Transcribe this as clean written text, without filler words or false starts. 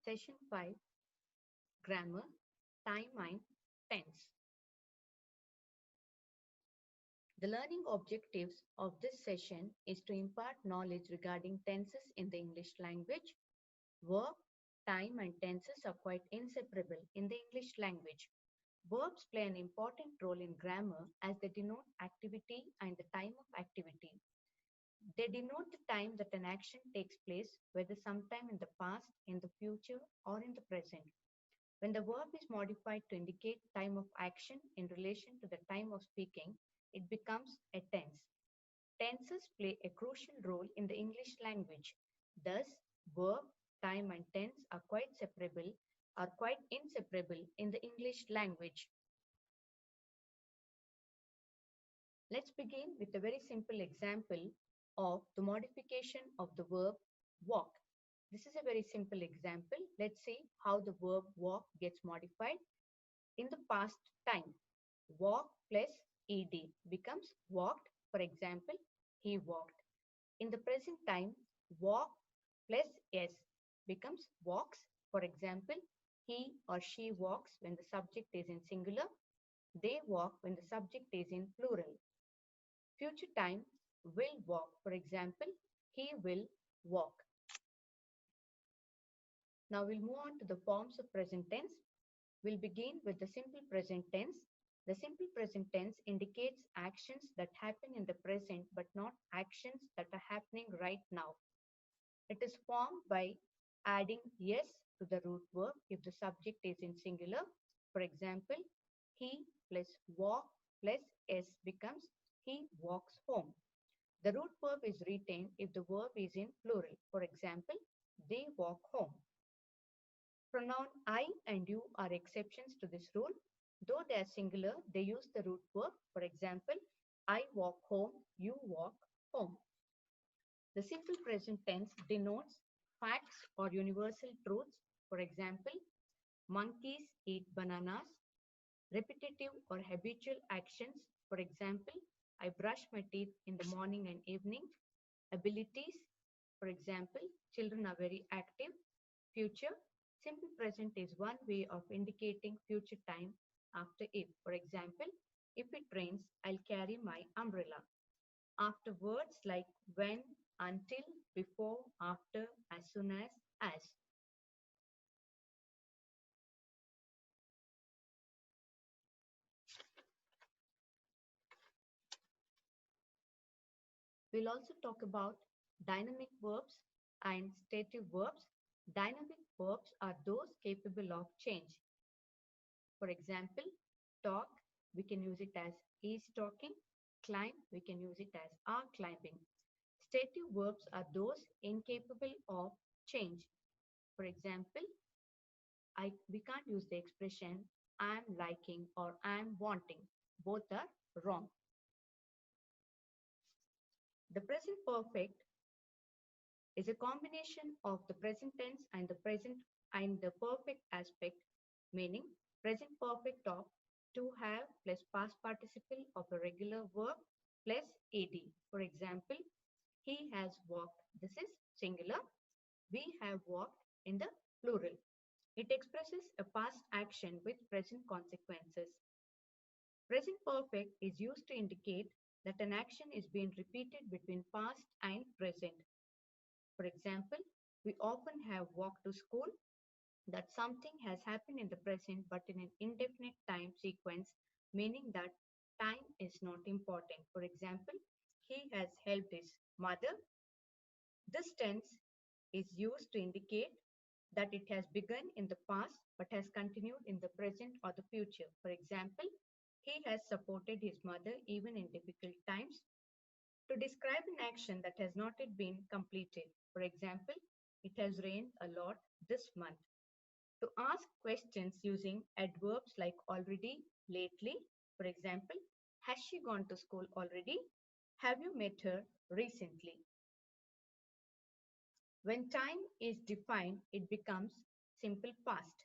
Session 5, Grammar, Time and Tense. The learning objectives of this session is to impart knowledge regarding tenses in the English language. Verb, time and tenses are quite inseparable in the English language. Verbs play an important role in grammar as they denote activity and the time of activity. They denote the time that an action takes place, whether sometime in the past, in the future, or in the present. When the verb is modified to indicate time of action in relation to the time of speaking, it becomes a tense. Tenses play a crucial role in the English language. Thus, verb, time, and tense are quite inseparable in the English language. Let's begin with a very simple example of the modification of the verb walk. This is a very simple example. Let's see how the verb walk gets modified. In the past time, walk plus ed becomes walked. For example, he walked. In the present time, walk plus s becomes walks. For example, he or she walks when the subject is in singular. They walk when the subject is in plural. Future time, will walk. For example, he will walk. Now we'll move on to the forms of present tense. We'll begin with the simple present tense. The simple present tense indicates actions that happen in the present but not actions that are happening right now. It is formed by adding yes to the root verb if the subject is in singular. For example, he plus walk plus s becomes he walks home. The root verb is retained if the verb is in plural. For example, they walk home. Pronoun I and you are exceptions to this rule. Though they are singular, they use the root verb. For example, I walk home, you walk home. The simple present tense denotes facts or universal truths. For example, monkeys eat bananas. Repetitive or habitual actions. For example, I brush my teeth in the morning and evening. Abilities. For example, children are very active. Future. Simple present is one way of indicating future time after if. For example, if it rains, I'll carry my umbrella. After words like when, until, before, after, as soon as. We'll also talk about dynamic verbs and stative verbs. Dynamic verbs are those capable of change. For example, talk, we can use it as is talking. Climb, we can use it as are climbing. Stative verbs are those incapable of change. For example, we can't use the expression I'm liking or I'm wanting. Both are wrong. The present perfect is a combination of the present tense and the perfect aspect, meaning present perfect of to have plus past participle of a regular verb plus ed. For example, he has walked. This is singular. We have walked in the plural. It expresses a past action with present consequences. Present perfect is used to indicate that an action is being repeated between past and present. For example, we often have walked to school. That something has happened in the present but in an indefinite time sequence, meaning that time is not important. For example, he has helped his mother. This tense is used to indicate that it has begun in the past but has continued in the present or the future. For example, he has supported his mother even in difficult times. To describe an action that has not yet been completed. For example, it has rained a lot this month. To ask questions using adverbs like already, lately. For example, has she gone to school already? Have you met her recently? When time is defined, it becomes simple past.